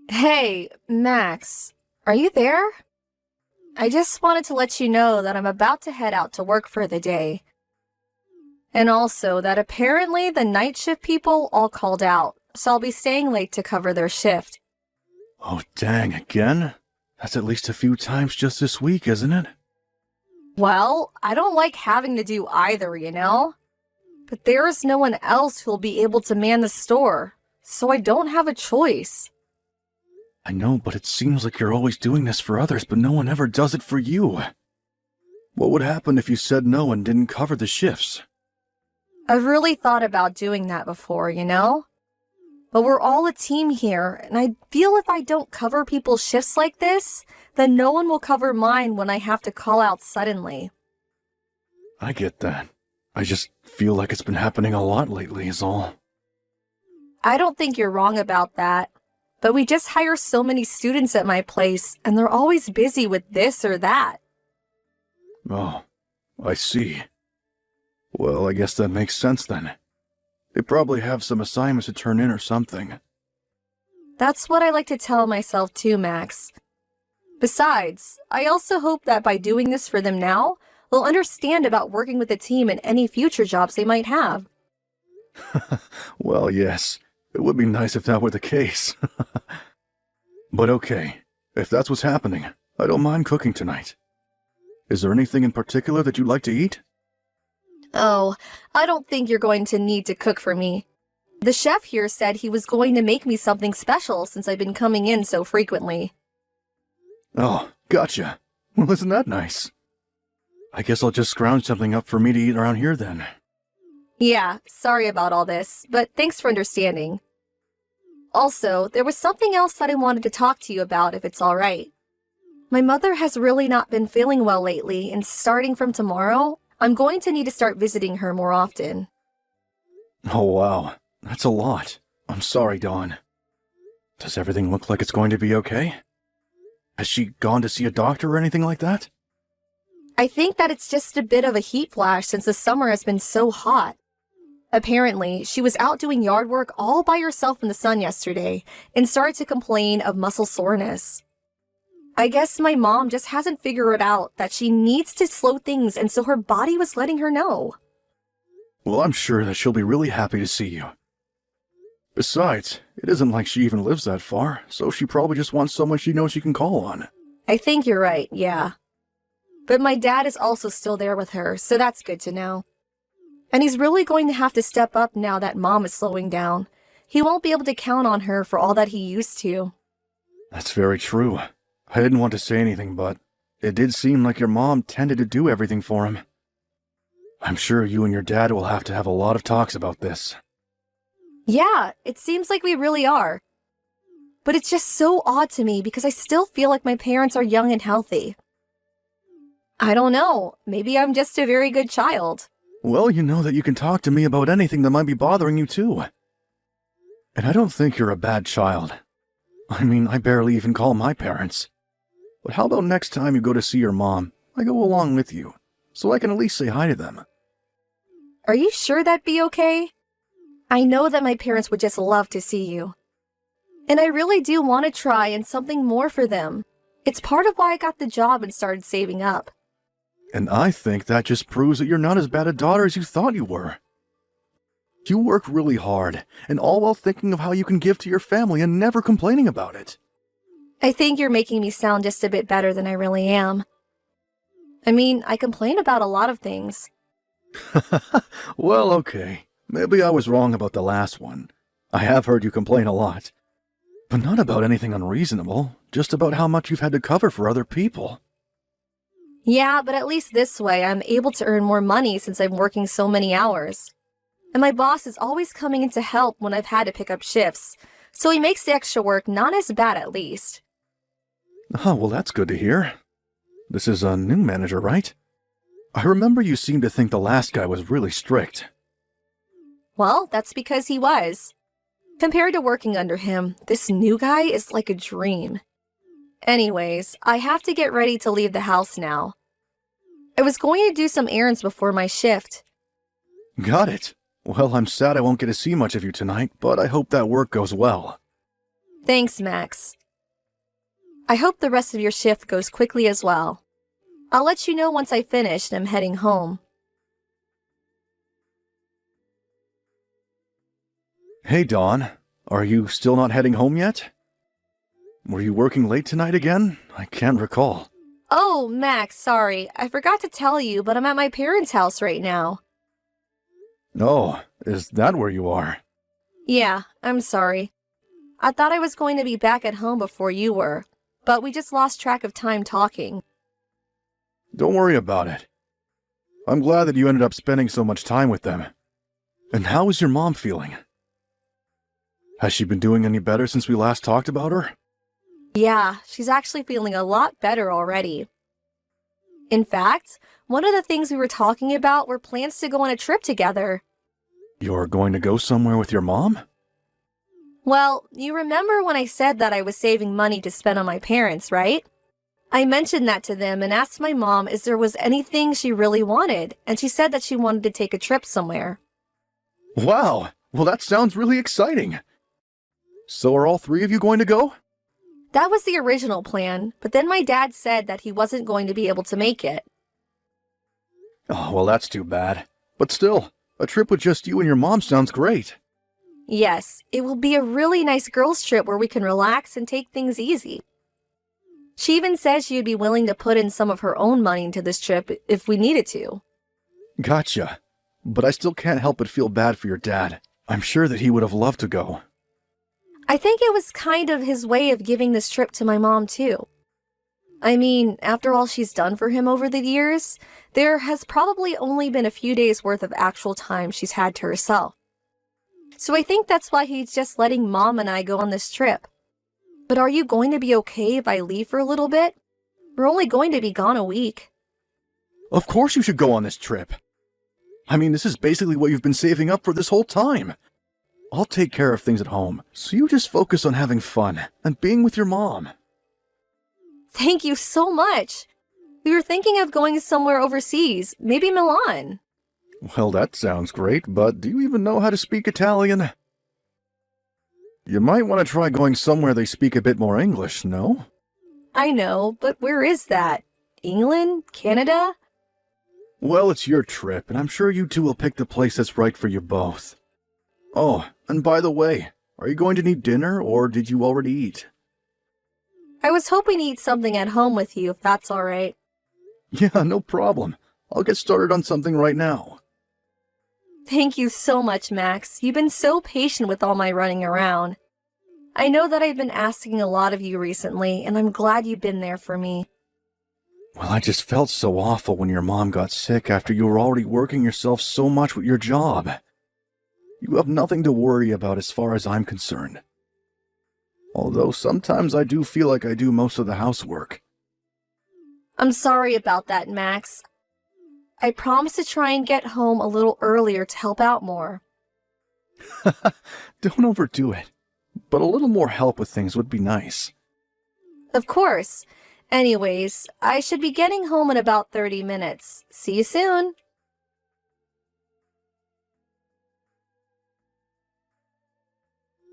Hey, Max, are you there? I just wanted to let you know that I'm about to head out to work for the day. And also that apparently the night shift people all called out, so I'll be staying late to cover their shift. Oh, dang, again? That's at least a few times just this week, isn't it? Well, I don't like having to do either, you know? But there is no one else who'll be able to man the store, so I don't have a choice. I know, but it seems like you're always doing this for others, but no one ever does it for you. What would happen if you said no and didn't cover the shifts? I've really thought about doing that before, you know? But we're all a team here, and I feel if I don't cover people's shifts like this, then no one will cover mine when I have to call out suddenly. I get that. I just feel like it's been happening a lot lately is all. I don't think you're wrong about that. But we just hire so many students at my place, and they're always busy with this or that. Oh, I see. Well, I guess that makes sense then. They probably have some assignments to turn in or something. That's what I like to tell myself too, Max. Besides, I also hope that by doing this for them now, they'll understand about working with a team in any future jobs they might have. Well, yes. It would be nice if that were the case. But okay, if that's what's happening, I don't mind cooking tonight. Is there anything in particular that you'd like to eat? Oh, I don't think you're going to need to cook for me. The chef here said he was going to make me something special since I've been coming in so frequently. Oh, gotcha. Well, isn't that nice? I guess I'll just scrounge something up for me to eat around here then. Yeah, sorry about all this, but thanks for understanding. Also, there was something else that I wanted to talk to you about if it's alright. My mother has really not been feeling well lately, and starting from tomorrow, I'm going to need to start visiting her more often. Oh, wow. That's a lot. I'm sorry, Dawn. Does everything look like it's going to be okay? Has she gone to see a doctor or anything like that? I think that it's just a bit of a heat flash since the summer has been so hot. Apparently, she was out doing yard work all by herself in the sun yesterday and started to complain of muscle soreness. I guess my mom just hasn't figured out that she needs to slow things, and so her body was letting her know. Well, I'm sure that she'll be really happy to see you. Besides, it isn't like she even lives that far, so she probably just wants someone she knows she can call on. I think you're right, yeah. But my dad is also still there with her, so that's good to know. And he's really going to have to step up now that Mom is slowing down. He won't be able to count on her for all that he used to. That's very true. I didn't want to say anything, but it did seem like your mom tended to do everything for him. I'm sure you and your dad will have to have a lot of talks about this. Yeah, it seems like we really are. But it's just so odd to me because I still feel like my parents are young and healthy. I don't know, maybe I'm just a very good child. Well, you know that you can talk to me about anything that might be bothering you too. And I don't think you're a bad child. I mean, I barely even call my parents. But how about next time you go to see your mom, I go along with you, so I can at least say hi to them. Are you sure that'd be okay? I know that my parents would just love to see you. And I really do want to try and something more for them. It's part of why I got the job and started saving up. And I think that just proves that you're not as bad a daughter as you thought you were. You work really hard, and all while thinking of how you can give to your family and never complaining about it. I think you're making me sound just a bit better than I really am. I mean, I complain about a lot of things. Well, okay. Maybe I was wrong about the last one. I have heard you complain a lot. But not about anything unreasonable, just about how much you've had to cover for other people. Yeah, but at least this way I'm able to earn more money since I'm working so many hours. And my boss is always coming in to help when I've had to pick up shifts, so he makes the extra work not as bad at least. Oh, well, that's good to hear. This is a new manager, right? I remember you seemed to think the last guy was really strict. Well, that's because he was. Compared to working under him, this new guy is like a dream. Anyways, I have to get ready to leave the house now. I was going to do some errands before my shift. Got it. Well, I'm sad I won't get to see much of you tonight, but I hope that work goes well. Thanks, Max. I hope the rest of your shift goes quickly as well. I'll let you know once I finish and I'm heading home. Hey, Dawn. Are you still not heading home yet? Were you working late tonight again? I can't recall. Oh, Max, sorry. I forgot to tell you, but I'm at my parents' house right now. Oh, is that where you are? Yeah, I'm sorry. I thought I was going to be back at home before you were, but we just lost track of time talking. Don't worry about it. I'm glad that you ended up spending so much time with them. And how is your mom feeling? Has she been doing any better since we last talked about her? Yeah, she's actually feeling a lot better already. In fact, one of the things we were talking about were plans to go on a trip together. You're going to go somewhere with your mom? Well, you remember when I said that I was saving money to spend on my parents, right? I mentioned that to them and asked my mom if there was anything she really wanted, and she said that she wanted to take a trip somewhere. Wow! Well, that sounds really exciting. So are all three of you going to go? That was the original plan, but then my dad said that he wasn't going to be able to make it. Oh, well, that's too bad. But still, a trip with just you and your mom sounds great. Yes, it will be a really nice girls' trip where we can relax and take things easy. She even says she would be willing to put in some of her own money into this trip if we needed to. Gotcha. But I still can't help but feel bad for your dad. I'm sure that he would have loved to go. I think it was kind of his way of giving this trip to my mom, too. I mean, after all she's done for him over the years, there has probably only been a few days worth of actual time she's had to herself. So I think that's why he's just letting Mom and I go on this trip. But are you going to be okay if I leave for a little bit? We're only going to be gone a week. Of course you should go on this trip. I mean, this is basically what you've been saving up for this whole time. I'll take care of things at home, so you just focus on having fun and being with your mom. Thank you so much. We were thinking of going somewhere overseas, maybe Milan. Well, that sounds great, but do you even know how to speak Italian? You might want to try going somewhere they speak a bit more English, no? I know, but where is that? England? Canada? Well, it's your trip, and I'm sure you two will pick the place that's right for you both. Oh, and by the way, are you going to need dinner, or did you already eat? I was hoping to eat something at home with you, if that's all right. Yeah, no problem. I'll get started on something right now. Thank you so much, Max. You've been so patient with all my running around. I know that I've been asking a lot of you recently, and I'm glad you've been there for me. Well, I just felt so awful when your mom got sick after you were already working yourself so much with your job. You have nothing to worry about as far as I'm concerned. Although sometimes I do feel like I do most of the housework. I'm sorry about that, Max. I promise to try and get home a little earlier to help out more. Don't overdo it, but a little more help with things would be nice. Of course. Anyways, I should be getting home in about 30 minutes. See you soon.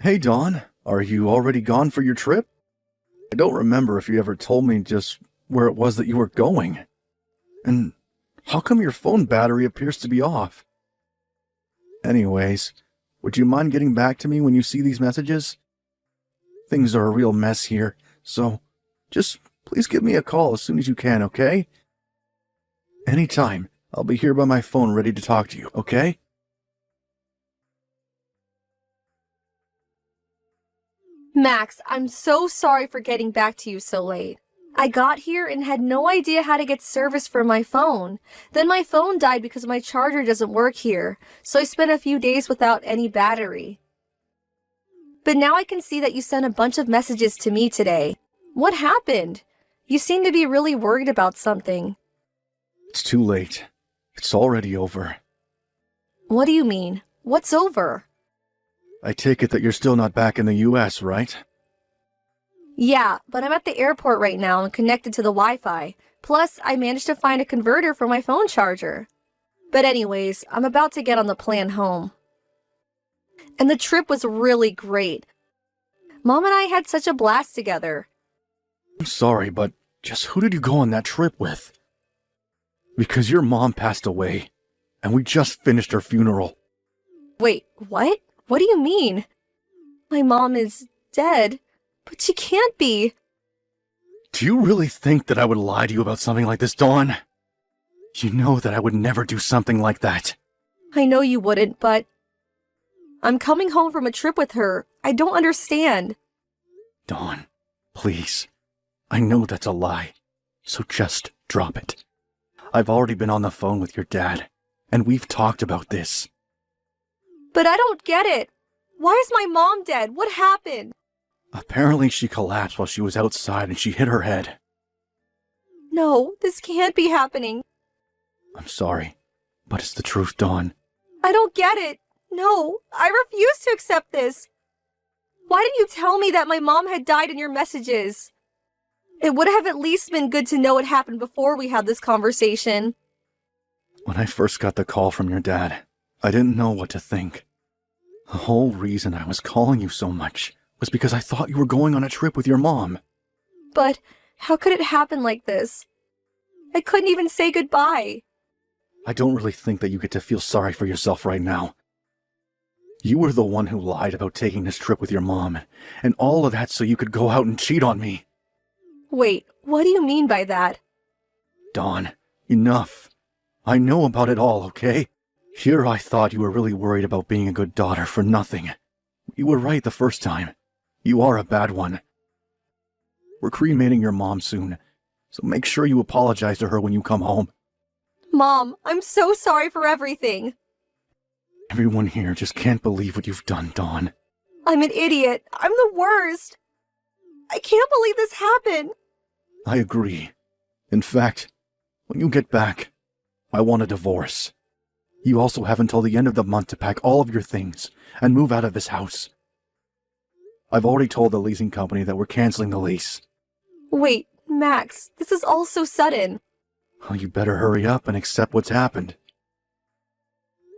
Hey, Dawn, are you already gone for your trip? I don't remember if you ever told me just where it was that you were going. And how come your phone battery appears to be off? Anyways, would you mind getting back to me when you see these messages? Things are a real mess here, so just please give me a call as soon as you can, okay? Anytime. I'll be here by my phone ready to talk to you, okay? Max, I'm so sorry for getting back to you so late. I got here and had no idea how to get service for my phone. Then my phone died because my charger doesn't work here, so I spent a few days without any battery. But now I can see that you sent a bunch of messages to me today. What happened? You seem to be really worried about something. It's too late. It's already over. What do you mean? What's over? I take it that you're still not back in the US, right? Yeah, but I'm at the airport right now and connected to the Wi-Fi. Plus, I managed to find a converter for my phone charger. But anyways, I'm about to get on the plane home. And the trip was really great. Mom and I had such a blast together. I'm sorry, but just who did you go on that trip with? Because your mom passed away, and we just finished her funeral. Wait, what? What do you mean? My mom is dead, but she can't be. Do you really think that I would lie to you about something like this, Dawn? You know that I would never do something like that. I know you wouldn't, but I'm coming home from a trip with her. I don't understand. Dawn, please. I know that's a lie, so just drop it. I've already been on the phone with your dad, and we've talked about this. But I don't get it. Why is my mom dead? What happened? Apparently she collapsed while she was outside and she hit her head. No, this can't be happening. I'm sorry, but it's the truth, Dawn. I don't get it. No, I refuse to accept this. Why didn't you tell me that my mom had died in your messages? It would have at least been good to know what happened before we had this conversation. When I first got the call from your dad, I didn't know what to think. The whole reason I was calling you so much was because I thought you were going on a trip with your mom. But how could it happen like this? I couldn't even say goodbye. I don't really think that you get to feel sorry for yourself right now. You were the one who lied about taking this trip with your mom, and all of that so you could go out and cheat on me. Wait, what do you mean by that? Dawn, enough. I know about it all, okay? Here I thought you were really worried about being a good daughter for nothing. You were right the first time. You are a bad one. We're cremating your mom soon, so make sure you apologize to her when you come home. Mom, I'm so sorry for everything. Everyone here just can't believe what you've done, Dawn. I'm an idiot. I'm the worst. I can't believe this happened. I agree. In fact, when you get back, I want a divorce. You also have until the end of the month to pack all of your things and move out of this house. I've already told the leasing company that we're canceling the lease. Wait, Max, this is all so sudden. Well, you better hurry up and accept what's happened.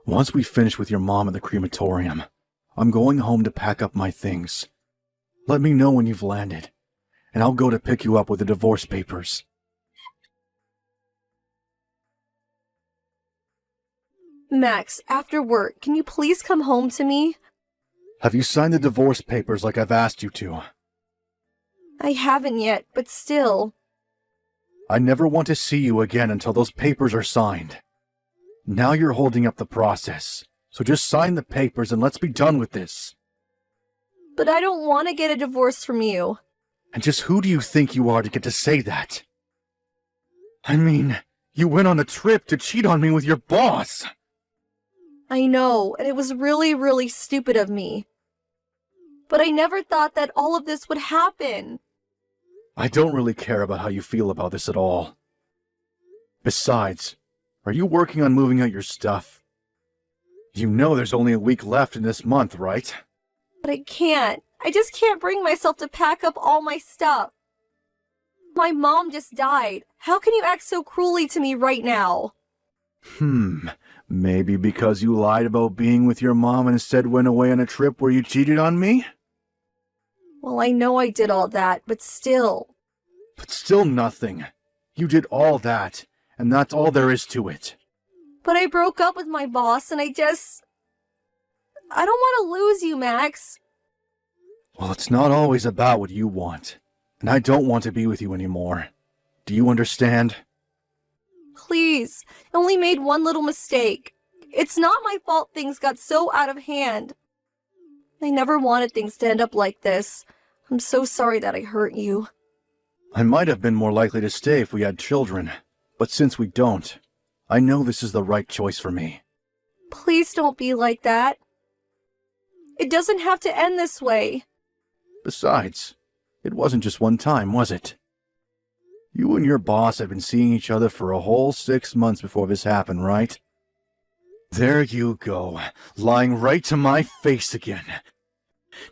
Once we finish with your mom at the crematorium, I'm going home to pack up my things. Let me know when you've landed, and I'll go to pick you up with the divorce papers. Max, after work, can you please come home to me? Have you signed the divorce papers like I've asked you to? I haven't yet, but still. I never want to see you again until those papers are signed. Now you're holding up the process, so just sign the papers and let's be done with this. But I don't want to get a divorce from you. And just who do you think you are to get to say that? I mean, you went on a trip to cheat on me with your boss. I know, and it was really, really stupid of me. But I never thought that all of this would happen. I don't really care about how you feel about this at all. Besides, are you working on moving out your stuff? You know there's only a week left in this month, right? But I can't. I just can't bring myself to pack up all my stuff. My mom just died. How can you act so cruelly to me right now? Maybe because you lied about being with your mom and instead went away on a trip where you cheated on me? Well, I know I did all that, but still. But still nothing. You did all that, and that's all there is to it. But I broke up with my boss, and I don't want to lose you, Max. Well, it's not always about what you want, and I don't want to be with you anymore. Do you understand? Please, I only made one little mistake. It's not my fault things got so out of hand. I never wanted things to end up like this. I'm so sorry that I hurt you. I might have been more likely to stay if we had children, but since we don't, I know this is the right choice for me. Please don't be like that. It doesn't have to end this way. Besides, it wasn't just one time, was it? You and your boss had been seeing each other for a whole 6 months before this happened, right? There you go, lying right to my face again.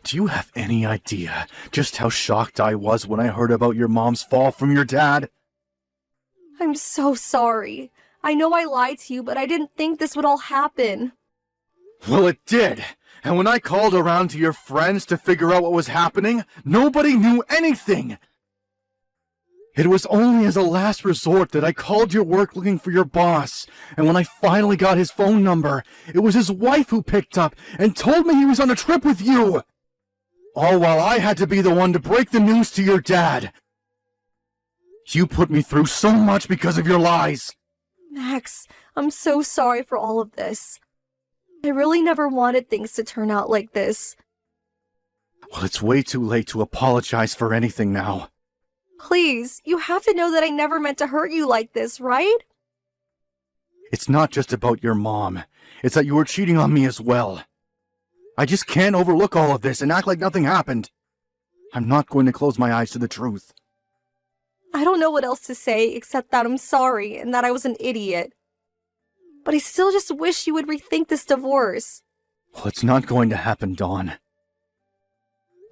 Do you have any idea just how shocked I was when I heard about your mom's fall from your dad? I'm so sorry. I know I lied to you, but I didn't think this would all happen. Well, it did, And when I called around to your friends to figure out what was happening, nobody knew anything. It was only as a last resort that I called your work looking for your boss, and when I finally got his phone number, it was his wife who picked up and told me he was on a trip with you. All while I had to be the one to break the news to your dad. You put me through so much because of your lies. Max, I'm so sorry for all of this. I really never wanted things to turn out like this. Well, it's way too late to apologize for anything now. Please, you have to know that I never meant to hurt you like this, right? It's not just about your mom. It's that you were cheating on me as well. I just can't overlook all of this and act like nothing happened. I'm not going to close my eyes to the truth. I don't know what else to say except that I'm sorry and that I was an idiot. But I still just wish you would rethink this divorce. Well, it's not going to happen, Dawn.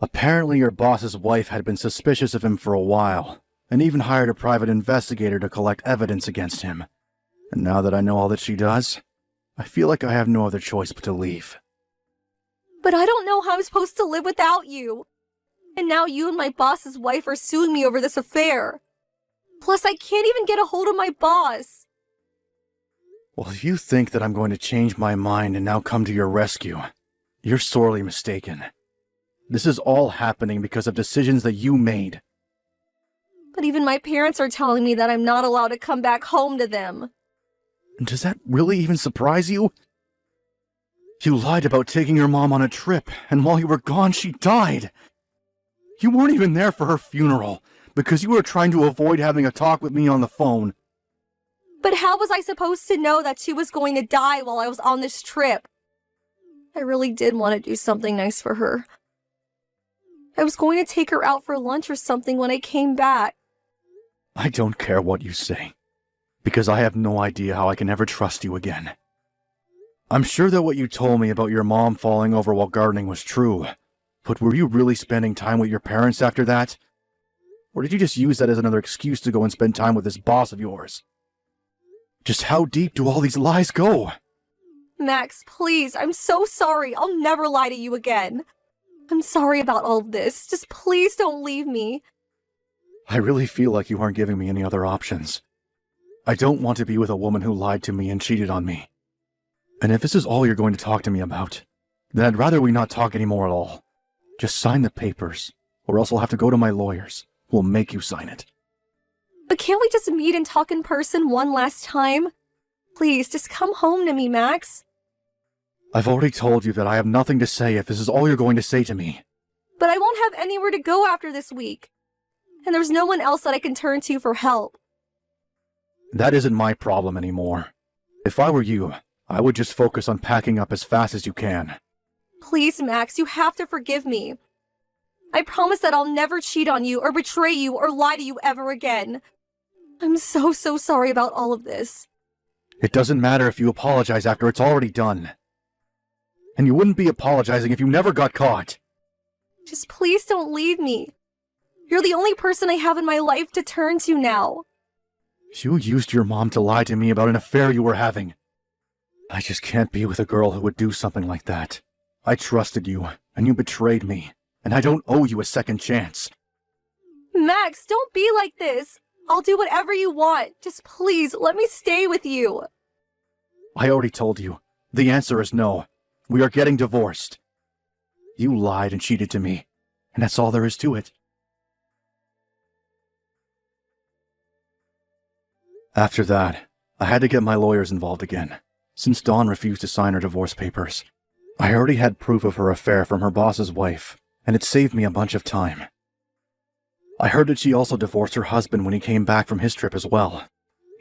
Apparently your boss's wife had been suspicious of him for a while, and even hired a private investigator to collect evidence against him. And now that I know all that she does, I feel like I have no other choice but to leave. But I don't know how I'm supposed to live without you. And now you and my boss's wife are suing me over this affair. Plus, I can't even get a hold of my boss. Well, if you think that I'm going to change my mind and now come to your rescue, you're sorely mistaken. This is all happening because of decisions that you made. But even my parents are telling me that I'm not allowed to come back home to them. Does that really even surprise you? You lied about taking your mom on a trip, and while you were gone, she died. You weren't even there for her funeral, because you were trying to avoid having a talk with me on the phone. But how was I supposed to know that she was going to die while I was on this trip? I really did want to do something nice for her. I was going to take her out for lunch or something when I came back. I don't care what you say, because I have no idea how I can ever trust you again. I'm sure that what you told me about your mom falling over while gardening was true, but were you really spending time with your parents after that? Or did you just use that as another excuse to go and spend time with this boss of yours? Just how deep do all these lies go? Max, please, I'm so sorry. I'll never lie to you again. I'm sorry about all of this. Just please don't leave me. I really feel like you aren't giving me any other options. I don't want to be with a woman who lied to me and cheated on me. And if this is all you're going to talk to me about, then I'd rather we not talk anymore at all. Just sign the papers, or else I'll have to go to my lawyers, who will make you sign it. But can't we just meet and talk in person one last time? Please, just come home to me, Max. I've already told you that I have nothing to say if this is all you're going to say to me. But I won't have anywhere to go after this week. And there's no one else that I can turn to for help. That isn't my problem anymore. If I were you, I would just focus on packing up as fast as you can. Please, Max, you have to forgive me. I promise that I'll never cheat on you or betray you or lie to you ever again. I'm so sorry about all of this. It doesn't matter if you apologize after it's already done. And you wouldn't be apologizing if you never got caught. Just please don't leave me. You're the only person I have in my life to turn to now. You used your mom to lie to me about an affair you were having. I just can't be with a girl who would do something like that. I trusted you, and you betrayed me, and I don't owe you a second chance. Max, don't be like this. I'll do whatever you want. Just please, let me stay with you. I already told you. The answer is no. We are getting divorced. You lied and cheated to me, and that's all there is to it. After that, I had to get my lawyers involved again, since Dawn refused to sign her divorce papers. I already had proof of her affair from her boss's wife, and it saved me a bunch of time. I heard that she also divorced her husband when he came back from his trip as well.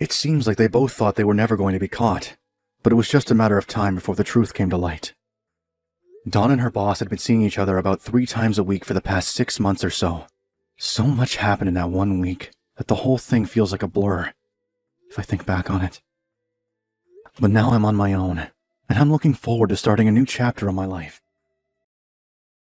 It seems like they both thought they were never going to be caught, but it was just a matter of time before the truth came to light. Dawn and her boss had been seeing each other about 3 times a week for the past 6 months or so. So much happened in that 1 week that the whole thing feels like a blur, if I think back on it. But now I'm on my own, and I'm looking forward to starting a new chapter in my life.